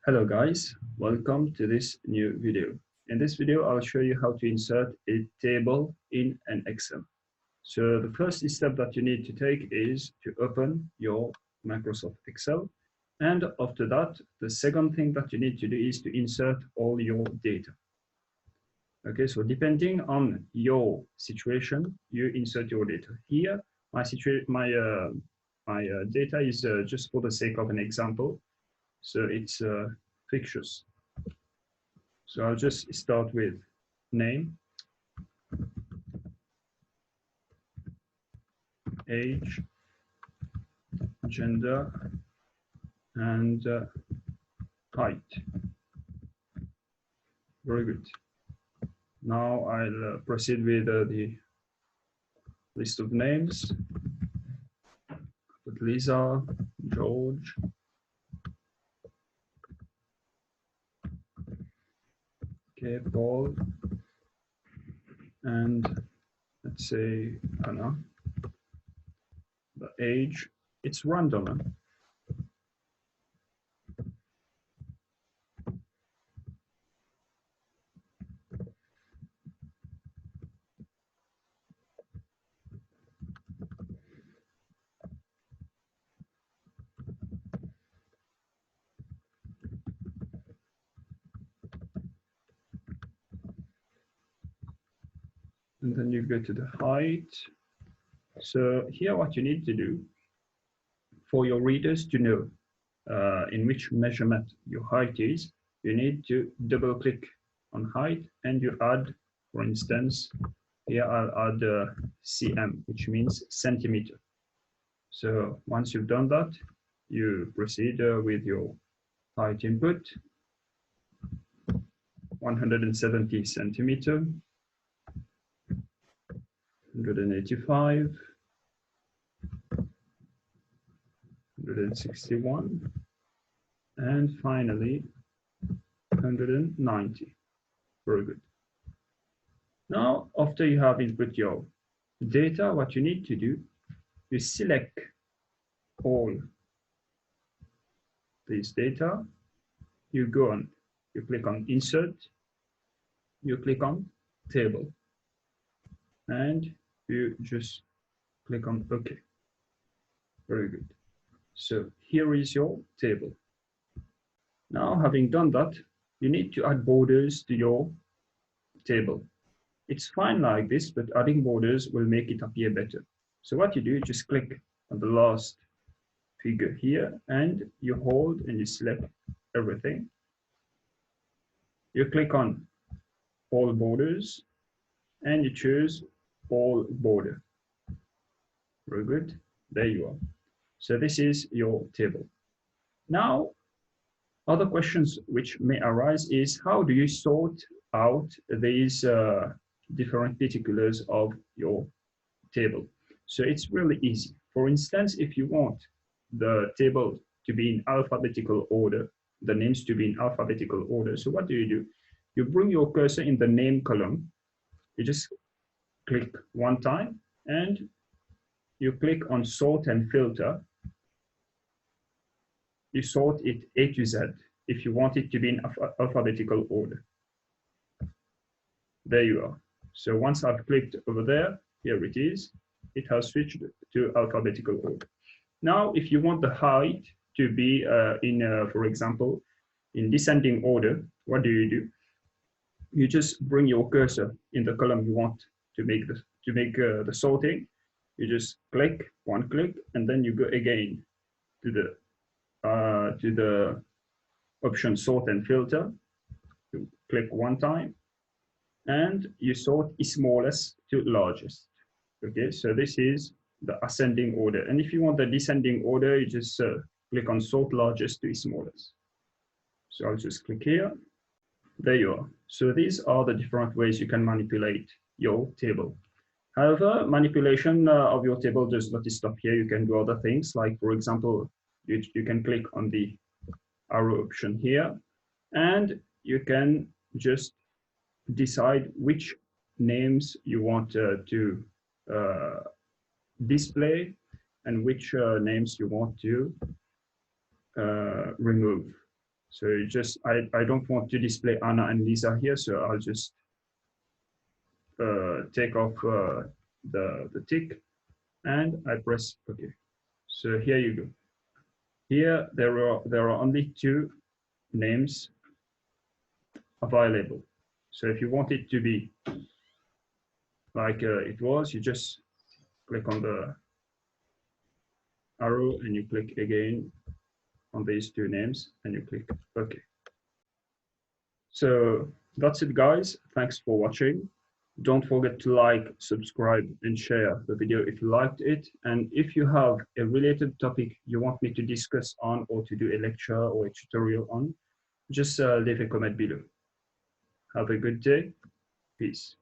Hello guys, welcome to this new video. In this video, I'll show you how to insert a table in an Excel. So the first step that you need to take is to open your Microsoft Excel. And after that, the second thing that you need to do is to insert all your data. Okay, so depending on your situation, you insert your data. Here, my data is just for the sake of an example. So it's fictitious. So I'll just start with name, age, gender, and height. Very good. Now I'll proceed with the list of names. Put Lisa, George, okay, Paul, and let's say Anna. The age, it's random. Huh? And then you go to the height. So here what you need to do for your readers to know in which measurement your height is, you need to double click on height and you add, for instance, here I'll add cm, which means centimeter. So once you've done that, you proceed with your height input, 170 centimeter, 185, 161, and finally 190. Very good. Now, after you have input your data, what you need to do is select all these data. You go on, you click on Insert, you click on Table, and you just click on OK. Very good. So here is your table. Now, having done that, you need to add borders to your table. It's fine like this, but adding borders will make it appear better. So what you do, just click on the last figure here, and you hold and you select everything. You click on all borders, and you choose all border. Very good. There you are. So this is your table. Now, other questions which may arise is how do you sort out these different particulars of your table? So it's really easy. For instance, if you want the table to be in alphabetical order, the names to be in alphabetical order, so what do? You bring your cursor in the name column, you just click one time, and you click on sort and filter. You sort it A to Z if you want it to be in alphabetical order. There you are. So once I've clicked over there, here it is. It has switched to alphabetical order. Now, if you want the height to be for example, in descending order, what do? You just bring your cursor in the column you want to make the sorting. You just click one click, and then you go again to the option sort and filter. You click one time, and you sort smallest to largest. Okay, so this is the ascending order. And if you want the descending order, you just click on sort largest to smallest. So I'll just click here. There you are. So these are the different ways you can manipulate your table. However, manipulation of your table does not stop here. You can do other things, like, for example, you can click on the arrow option here, and you can just decide which names you want to display and which names you want to remove. So I don't want to display Anna and Lisa here, so I'll just take off the tick and I press OK. So here you go. Here there are only two names available. So if you want it to be like it was, you just click on the arrow and you click again on these two names and you click OK. So that's it, guys. Thanks for watching. Don't forget to like, subscribe, and share the video if you liked it. And if you have a related topic you want me to discuss on or to do a lecture or a tutorial on, just leave a comment below. Have a good day. Peace.